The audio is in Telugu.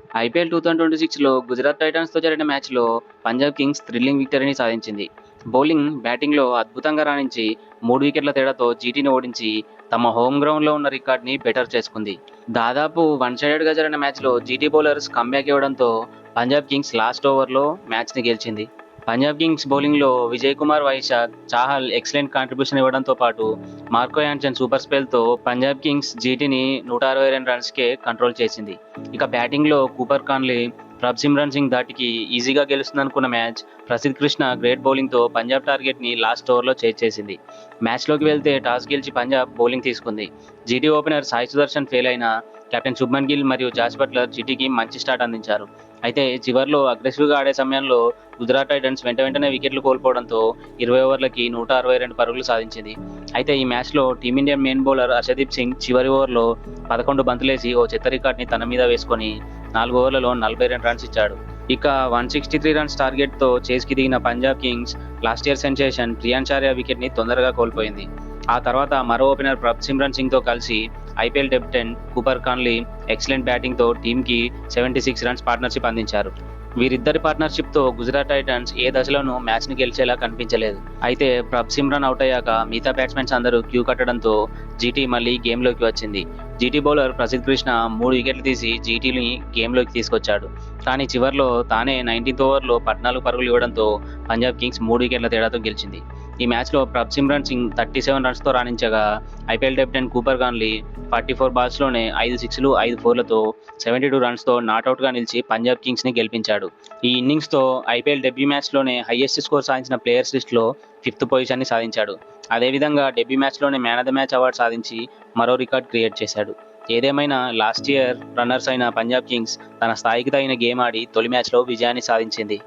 ఐపీఎల్ 2026లో గుజరాత్ టైటాన్స్‌తో జరిగిన మ్యాచ్‌లో పంజాబ్ కింగ్స్ థ్రిల్లింగ్ విక్టరీని సాధించింది. బౌలింగ్, బ్యాటింగ్‌లో అద్భుతంగా రాణించి 3 వికెట్ల తేడాతో జీటీని ఓడించి తమ హోమ్ గ్రౌండ్‌లో ఉన్న రికార్డ్‌ని బెటర్ చేసుకుంది. దాదాపు వన్ సైడెడ్‌గా జరిగిన మ్యాచ్‌లో జీటీ బౌలర్స్ కమ్‌బ్యాక్ ఇవ్వడంతో పంజాబ్ కింగ్స్ లాస్ట్ ఓవర్‌లో మ్యాచ్‌ని గెలిచింది. పంజాబ్ కింగ్స్ బౌలింగ్‌లో విజయ్ కుమార్, వైశాఖ్, చాహల్ ఎక్సలెంట్ కాంట్రిబ్యూషన్ ఇవ్వడంతో పాటు మార్కో యాన్సన్ సూపర్ స్పెల్‌తో పంజాబ్ కింగ్స్ జీటీని 162 రన్స్‌కే కంట్రోల్ చేసింది. ఇక బ్యాటింగ్‌లో కూపర్ కాన్లీ, ప్రభ్ సిమ్రన్ సింగ్ ధాటికి ఈజీగా గెలుస్తుందనుకున్న మ్యాచ్ ప్రసిద్ధ్ కృష్ణ గ్రేట్ బౌలింగ్‌తో పంజాబ్ టార్గెట్‌ని లాస్ట్ ఓవర్‌లో చేసేసింది. మ్యాచ్‌లోకి వెళ్తే టాస్ గెలిచి పంజాబ్ బౌలింగ్ తీసుకుంది. GT opener Sai Sudharsan fail అయినా కెప్టెన్ శుభ్మన్ గిల్ మరియు జాస్ బట్లర్ జీటీకి మంచి స్టార్ట్ అందించారు. అయితే చివర్లో అగ్రెసివ్‌గా ఆడే సమయంలో గుజరాత్ టైటన్స్ వెంటనే వికెట్లు కోల్పోవడంతో 20 ఓవర్లకి 162 పరుగులు సాధించింది. అయితే ఈ మ్యాచ్‌లో team India main bowler Harshdeep Singh చివరి ఓవర్లో 11 బంతులేసి ఓ చెత్త రికార్డ్‌ని తన మీద వేసుకొని 4 ఓవర్లలో 42 రన్స్ ఇచ్చాడు. ఇక 163 రన్స్ టార్గెట్‌తో చేజ్‌కి దిగిన Punjab Kings last year sensation Priyansh Arya వికెట్‌ని తొందరగా కోల్పోయింది. ఆ తర్వాత మరో ఓపెనర్ ప్రభ్ సిమ్రన్ సింగ్‌తో కలిసి ఐపీఎల్ డెబ్యూటెంట్ కూపర్ కాన్లీ ఎక్సలెంట్ బ్యాటింగ్‌తో టీమ్‌కి 76 రన్స్ పార్ట్నర్‌షిప్ అందించారు. వీరిద్దరి పార్ట్నర్‌షిప్‌తో గుజరాత్ టైటన్స్ ఏ దశలోనూ మ్యాచ్‌ని గెలిచేలా కనిపించలేదు. అయితే ప్రభ్ సిమ్రన్ అవుట్ అయ్యాక మిగతా బ్యాట్స్‌మెన్స్ అందరూ క్యూ కట్టడంతో జీటీ మళ్లీ గేమ్‌లోకి వచ్చింది. జీటీ బౌలర్ ప్రసిద్ధ్ కృష్ణ 3 వికెట్లు తీసి జీటీని గేమ్‌లోకి తీసుకొచ్చాడు. కానీ చివర్లో తానే 19థ్ ఓవర్‌లో 14 పరుగులు ఇవ్వడంతో పంజాబ్ కింగ్స్ 3 వికెట్ల తేడాతో గెలిచింది. ఈ మ్యాచ్‌లో ప్రభ్ సిమ్రన్ సింగ్ 37 రన్స్‌తో రాణించగా ఐపీఎల్ డెబ్యూటెంట్ కూపర్ కాన్లీ 44 బాల్స్‌లోనే 5 సిక్స్‌లు, 5 ఫోర్లతో 72 రన్స్‌తో నాటౌట్‌గా నిలిచి పంజాబ్ కింగ్స్‌ని గెలిపించాడు. ఈ ఇన్నింగ్స్‌తో ఐపీఎల్ డెబ్యూ మ్యాచ్‌లోనే హైయెస్ట్ స్కోర్ సాధించిన ప్లేయర్స్ లిస్టులో 5థ్ పొజిషన్‌ని సాధించాడు. అదేవిధంగా డెబ్యూ మ్యాచ్‌లోనే man of the match award సాధించి మరో రికార్డ్ క్రియేట్ చేశాడు. ఏదేమైనా లాస్ట్ ఇయర్ రన్నర్స్ అయిన పంజాబ్ కింగ్స్ తన స్థాయికి తగిన గేమ్ ఆడి తొలి మ్యాచ్‌లో విజయాన్ని సాధించింది.